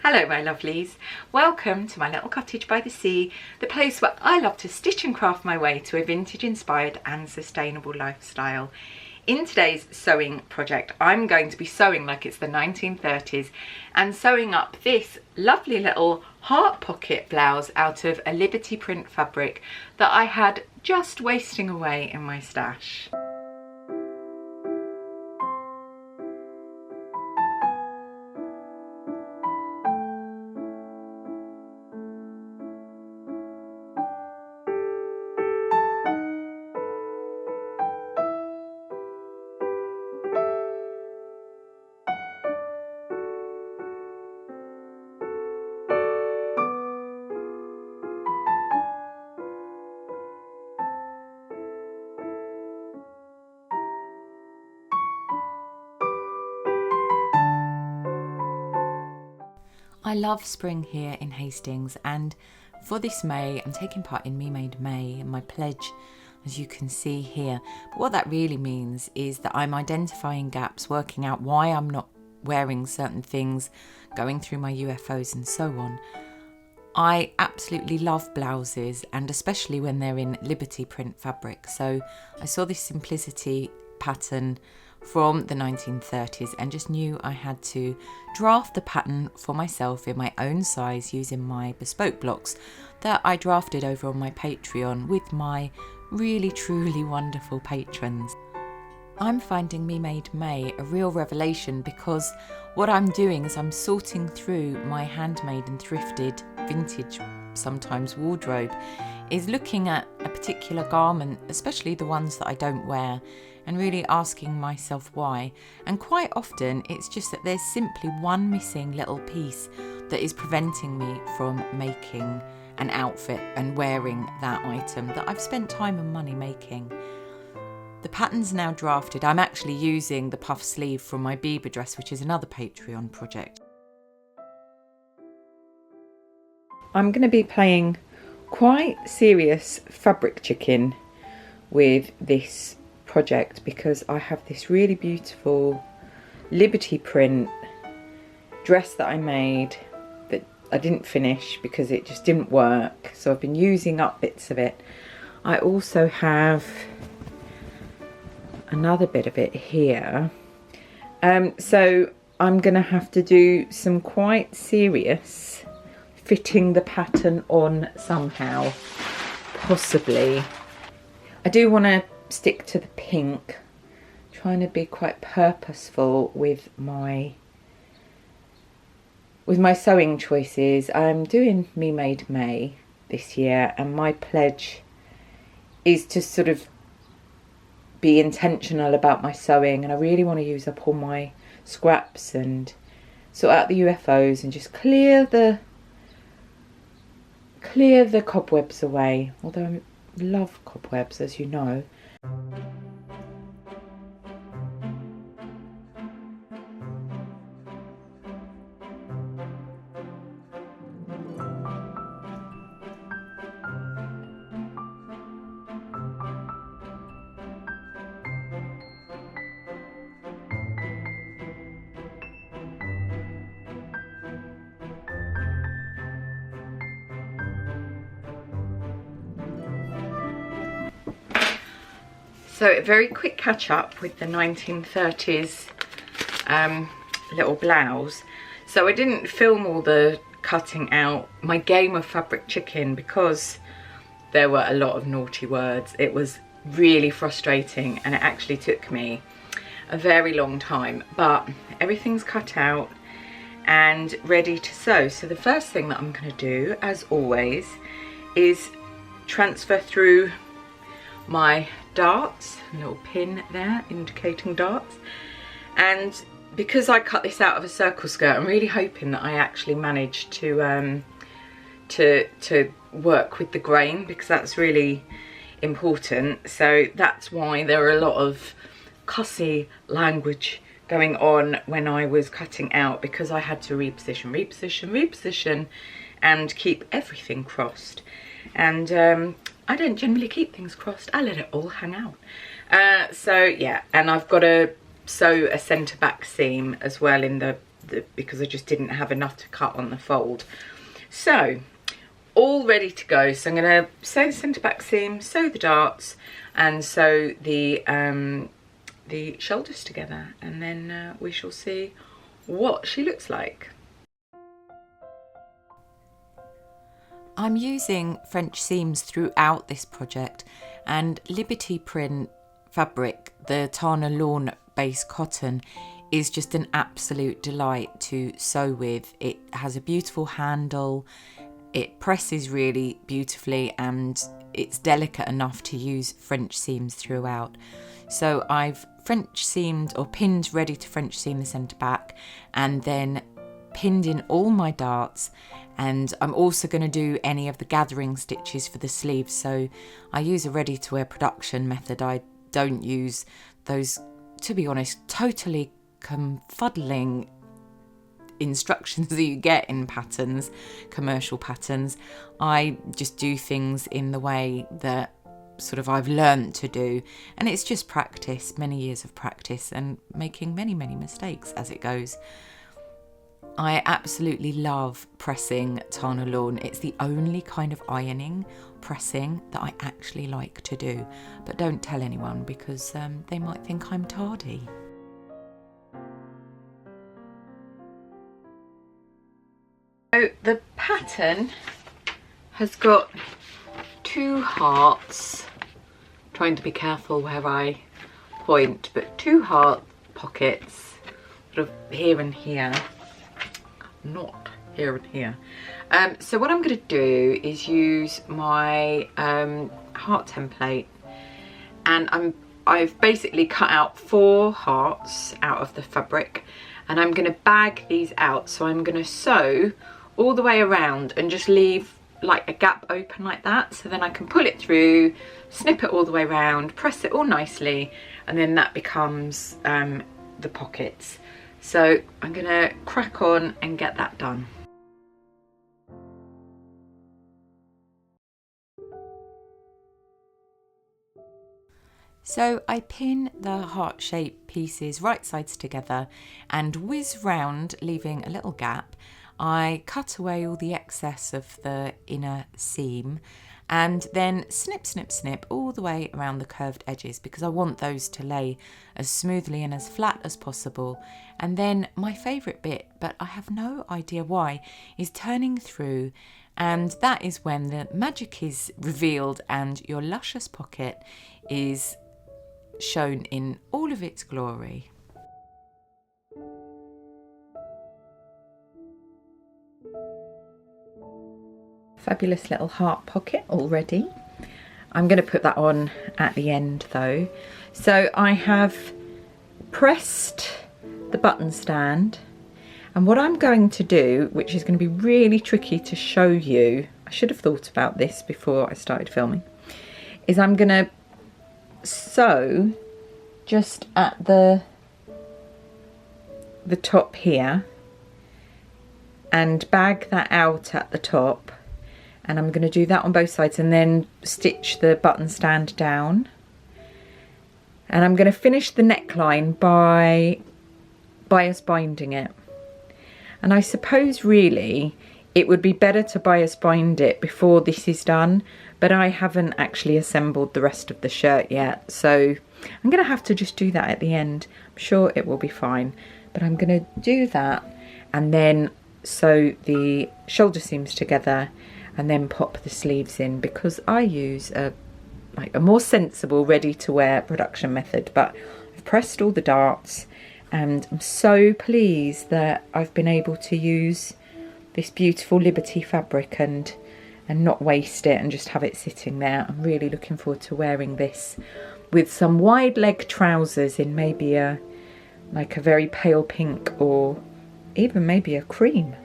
Hello my lovelies, welcome to my little cottage by the sea, the place where I love to stitch and craft my way to a vintage inspired and sustainable lifestyle. In today's sewing project I'm going to be sewing like it's the 1930s and sewing up this lovely little heart pocket blouse out of a Liberty print fabric that I had just wasting away in my stash. I love spring here in Hastings, and for this May I'm taking part in Memade May, and my pledge, as you can see here. But what that really means is that I'm identifying gaps, working out why I'm not wearing certain things, going through my UFOs and so on. I absolutely love blouses, and especially when they're in Liberty print fabric. So I saw this simplicity pattern from the 1930s and just knew I had to draft the pattern for myself in my own size using my bespoke blocks that I drafted over on my Patreon with my really truly wonderful patrons. I'm finding Memade May a real revelation because what I'm doing is I'm sorting through my handmade and thrifted vintage, sometimes wardrobe, is looking at a particular garment, especially the ones that I don't wear, and really asking myself why. And quite often it's just that there's simply one missing little piece that is preventing me from making an outfit and wearing that item that I've spent time and money making. The pattern's now drafted. I'm actually using the puff sleeve from my Bieber dress, which is another Patreon project. I'm going to be playing quite serious fabric chicken with this project because I have this really beautiful Liberty print dress that I made that I didn't finish because it just didn't work, so I've been using up bits of it. I also have another bit of it here, so I'm gonna have to do some quite serious fitting the pattern on somehow, possibly. I do want to stick to the pink, trying to be quite purposeful with my sewing choices. I'm doing Memade May this year, and my pledge is to sort of be intentional about my sewing, and I really want to use up all my scraps and sort out the UFOs and just clear the cobwebs away, although I love cobwebs, as you know. So a very quick catch up with the 1930s little blouse. So I didn't film all the cutting out my game of fabric chicken because there were a lot of naughty words. It was really frustrating and it actually took me a very long time, but everything's cut out and ready to sew. So the first thing that I'm going to do, as always, is transfer through my darts, a little pin there indicating darts, and because I cut this out of a circle skirt, I'm really hoping that I actually managed to work with the grain, because that's really important. So that's why there are a lot of cussy language going on when I was cutting out, because I had to reposition and keep everything crossed. And I don't generally keep things crossed, I let it all hang out. So yeah, and I've got to sew a centre back seam as well in the because I just didn't have enough to cut on the fold. So all ready to go. So I'm going to sew the centre back seam, sew the darts, and sew the shoulders together, and then we shall see what she looks like. I'm using French seams throughout this project, and Liberty print fabric, the Tana Lawn base cotton, is just an absolute delight to sew with. It has a beautiful handle, it presses really beautifully, and it's delicate enough to use French seams throughout. So I've French seamed or pinned ready to French seam the centre back, and then pinned in all my darts, and I'm also going to do any of the gathering stitches for the sleeves. So I use a ready to wear production method. I don't use those, to be honest, totally confuddling instructions that you get in patterns, commercial patterns. I just do things in the way that sort of I've learned to do, and it's just practice, many years of practice, and making many mistakes as it goes. I absolutely love pressing Tana Lawn. It's the only kind of ironing, pressing, that I actually like to do, but don't tell anyone because they might think I'm tardy. So the pattern has got 2 hearts, trying to be careful where I point, but 2 heart pockets, sort of here and here, not here and here. So what I'm going to do is use my heart template, and I've basically cut out 4 hearts out of the fabric, and I'm going to bag these out. So I'm going to sew all the way around and just leave like a gap open like that, so then I can pull it through, snip it all the way around, press it all nicely, and then that becomes the pockets. So I'm gonna crack on and get that done. So I pin the heart-shaped pieces right sides together and whiz round, leaving a little gap. I cut away all the excess of the inner seam and then snip all the way around the curved edges, because I want those to lay as smoothly and as flat as possible. And then my favourite bit, but I have no idea why, is turning through, and that is when the magic is revealed and your luscious pocket is shown in all of its glory. Fabulous little heart pocket already. I'm going to put that on at the end though. So I have pressed the button stand, and what I'm going to do, which is going to be really tricky to show you, I should have thought about this before I started filming, is I'm going to sew just at the top here and bag that out at the top. And I'm going to do that on both sides and then stitch the button stand down. And I'm going to finish the neckline by bias binding it. And I suppose really it would be better to bias bind it before this is done, but I haven't actually assembled the rest of the shirt yet, so I'm going to have to just do that at the end. I'm sure it will be fine, but I'm going to do that and then sew the shoulder seams together and then pop the sleeves in, because I use a more sensible ready to wear production method. But I've pressed all the darts and I'm so pleased that I've been able to use this beautiful Liberty fabric and not waste it and just have it sitting there. I'm really looking forward to wearing this with some wide leg trousers in maybe a very pale pink or even maybe a cream.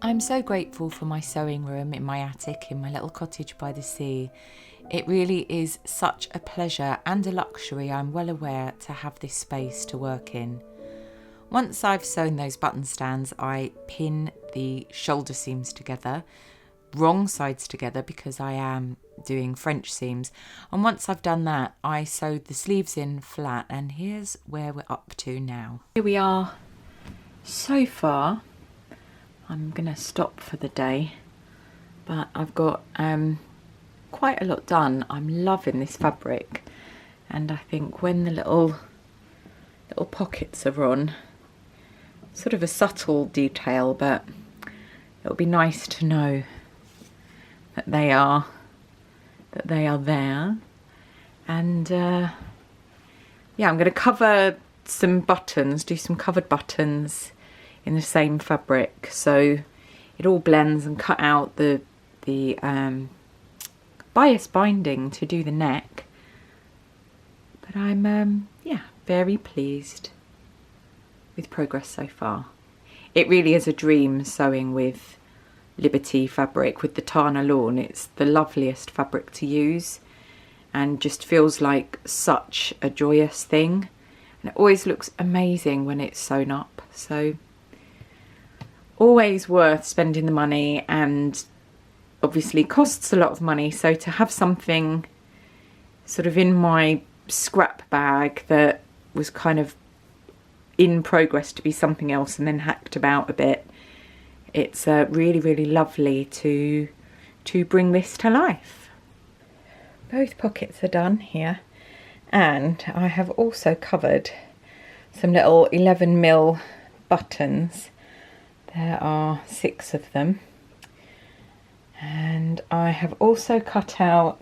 I'm so grateful for my sewing room in my attic in my little cottage by the sea. It really is such a pleasure and a luxury, I'm well aware, to have this space to work in. Once I've sewn those button stands, I pin the shoulder seams together, wrong sides together, because I am doing French seams. And once I've done that, I sewed the sleeves in flat, and here's where we're up to now. Here we are so far. I'm gonna stop for the day, but I've got quite a lot done. I'm loving this fabric, and I think when the little pockets are on, sort of a subtle detail, but it'll be nice to know that they are there. And yeah, I'm going to cover some buttons, do some covered buttons in the same fabric, so it all blends, and cut out the bias binding to do the neck. But I'm yeah, very pleased with progress so far. It really is a dream sewing with Liberty fabric, with the Tana Lawn. It's the loveliest fabric to use and just feels like such a joyous thing, and it always looks amazing when it's sewn up. So always worth spending the money, and obviously costs a lot of money, so to have something sort of in my scrap bag that was kind of in progress to be something else and then hacked about a bit, it's really, really lovely to bring this to life. Both pockets are done here, and I have also covered some little 11mm buttons. There are 6 of them, and I have also cut out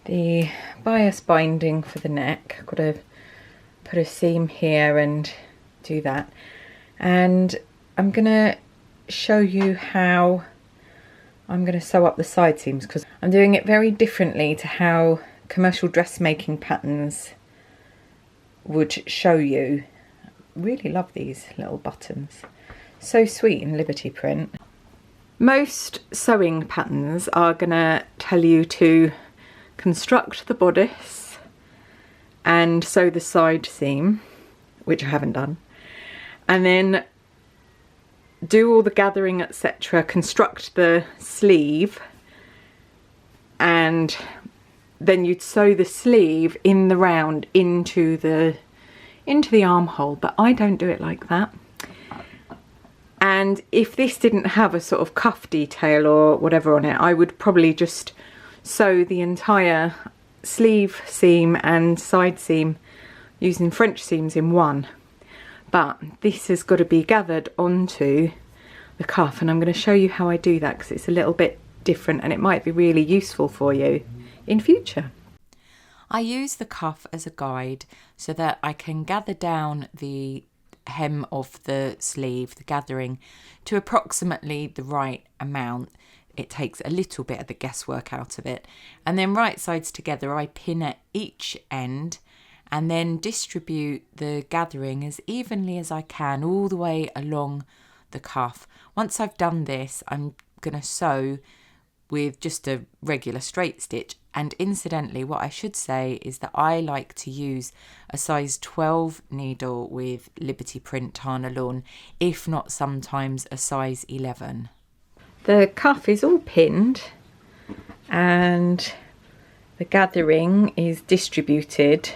the bias binding for the neck. I've got to put a seam here and do that, and I'm gonna show you how I'm gonna sew up the side seams, because I'm doing it very differently to how commercial dressmaking patterns would show you. Really love these little buttons, so sweet in Liberty print. Most sewing patterns are gonna tell you to construct the bodice and sew the side seam, which I haven't done, and then do all the gathering, etc., construct the sleeve, and then you'd sew the sleeve in the round into the armhole. But I don't do it like that. And if this didn't have a sort of cuff detail or whatever on it, I would probably just sew the entire sleeve seam and side seam using French seams in one. But this has got to be gathered onto the cuff, and I'm going to show you how I do that, because it's a little bit different and it might be really useful for you in future. I use the cuff as a guide so that I can gather down the hem of the sleeve, the gathering, to approximately the right amount. It takes a little bit of the guesswork out of it, and then right sides together I pin at each end and then distribute the gathering as evenly as I can all the way along the cuff. Once I've done this, I'm going to sew with just a regular straight stitch. And incidentally, what I should say is that I like to use a size 12 needle with Liberty print Tana Lawn, if not sometimes a size 11. The cuff is all pinned and the gathering is distributed.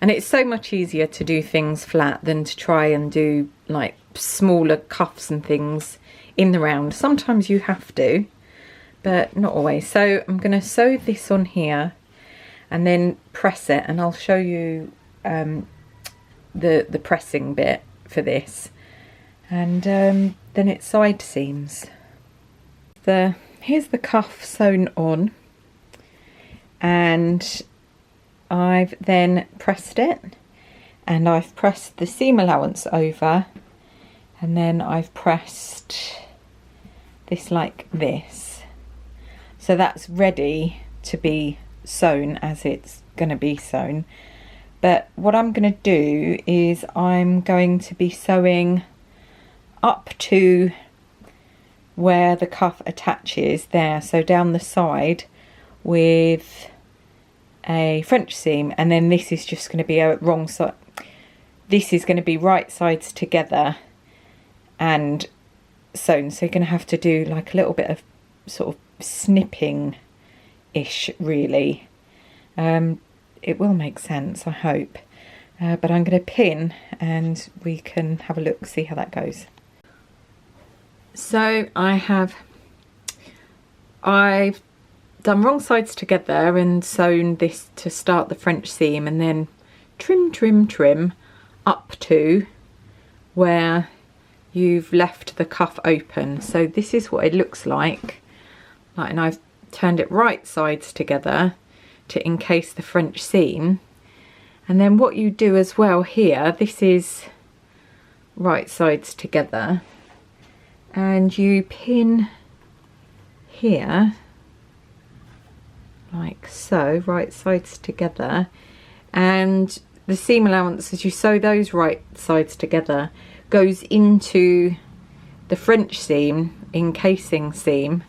And it's so much easier to do things flat than to try and do like smaller cuffs and things in the round. Sometimes you have to, but not always. So I'm going to sew this on here and then press it, and I'll show you the pressing bit for this. And then it's side seams. Here's the cuff sewn on, and I've then pressed it, and I've pressed the seam allowance over, and then I've pressed this like this. So that's ready to be sewn as it's going to be sewn. But what I'm going to do is I'm going to be sewing up to where the cuff attaches there, so down the side with a French seam, and then this is just going to be a wrong side. This is going to be right sides together and sewn, so you're going to have to do like a little bit of sort of snipping ish really. It will make sense, I hope. But I'm going to pin and we can have a look, see how that goes. So I've done wrong sides together and sewn this to start the French seam, and then trim up to where you've left the cuff open. So this is what it looks like, and I've turned it right sides together to encase the French seam. And then what you do as well here, this is right sides together, and you pin here like so, right sides together, and the seam allowance as you sew those right sides together goes into the French seam, encasing seam,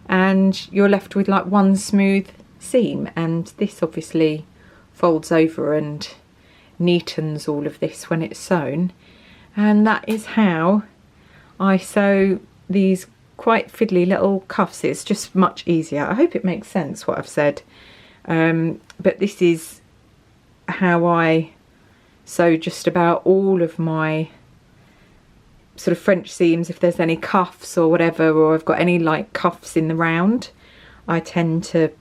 and you're left with like one smooth seam. And this obviously folds over and neatens all of this when it's sewn. And that is how I sew these quite fiddly little cuffs. It's just much easier. I hope it makes sense what I've said, but this is how I sew just about all of my sort of French seams. If there's any cuffs or whatever, or I've got any like cuffs in the round, I tend to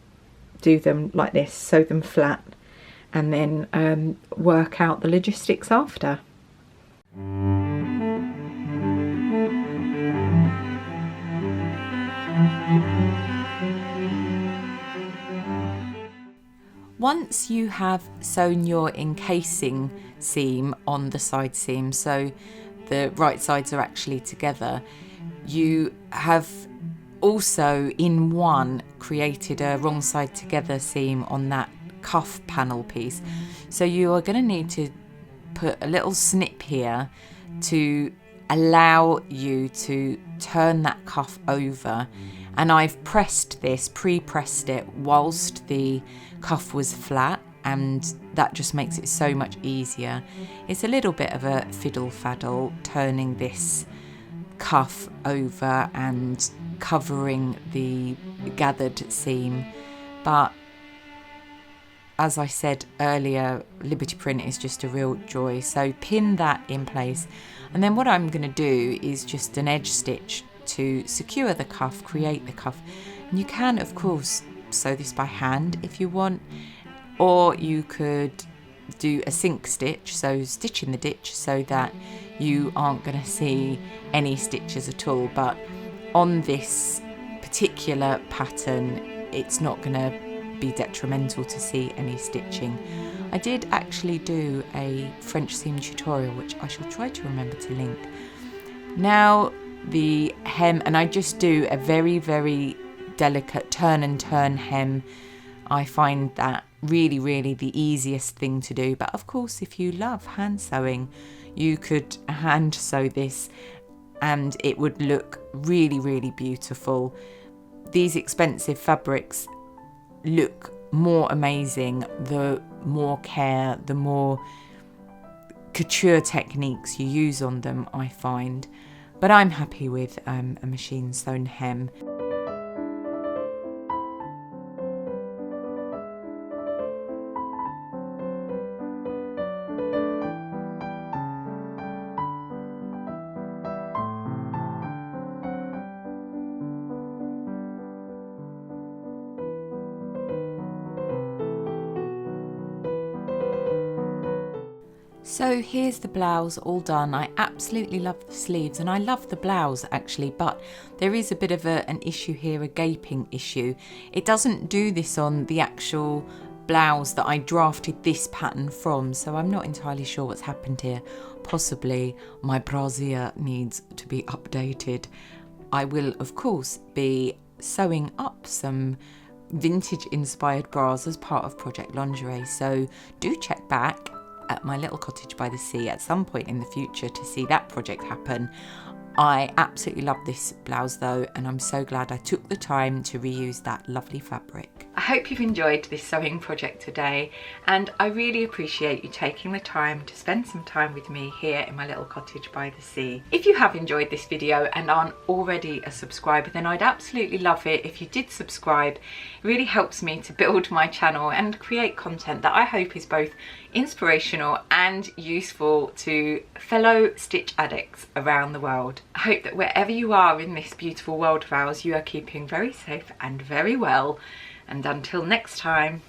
do them like this, sew them flat, and then work out the logistics after. Once you have sewn your encasing seam on the side seam, so the right sides are actually together, you have also in one created a wrong side together seam on that cuff panel piece. So you are going to need to put a little snip here to allow you to turn that cuff over. And I've pressed this, pre-pressed it whilst the cuff was flat, and that just makes it so much easier. It's a little bit of a fiddle faddle turning this cuff over and covering the gathered seam, but as I said earlier, Liberty print is just a real joy. So pin that in place, and then what I'm going to do is just an edge stitch to secure the cuff, create the cuff. And you can of course sew this by hand if you want, or you could do a sink stitch, so stitch in the ditch so that you aren't going to see any stitches at all. But on this particular pattern, it's not going to be detrimental to see any stitching. I did actually do a French seam tutorial, which I shall try to remember to link. Now the hem, and I just do a very delicate turn and turn hem. I find that really the easiest thing to do, but of course if you love hand sewing, you could hand sew this and it would look really beautiful. These expensive fabrics look more amazing the more care, the more couture techniques you use on them, I find. But I'm happy with a machine sewn hem. So here's the blouse all done. I absolutely love the sleeves and I love the blouse actually, but there is a bit of an issue here, a gaping issue. It doesn't do this on the actual blouse that I drafted this pattern from, so I'm not entirely sure what's happened here. Possibly my brassiere needs to be updated. I will of course be sewing up some vintage inspired bras as part of Project Lingerie, so do check back at my little cottage by the sea at some point in the future to see that project happen. I absolutely love this blouse though, and I'm so glad I took the time to reuse that lovely fabric. I hope you've enjoyed this sewing project today, and I really appreciate you taking the time to spend some time with me here in my little cottage by the sea. If you have enjoyed this video and aren't already a subscriber, then I'd absolutely love it if you did subscribe. It really helps me to build my channel and create content that I hope is both inspirational and useful to fellow stitch addicts around the world. I hope that wherever you are in this beautiful world of ours, you are keeping very safe and very well. And until next time,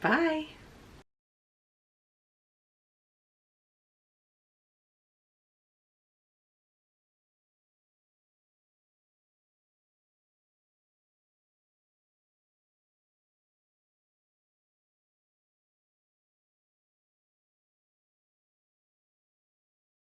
bye.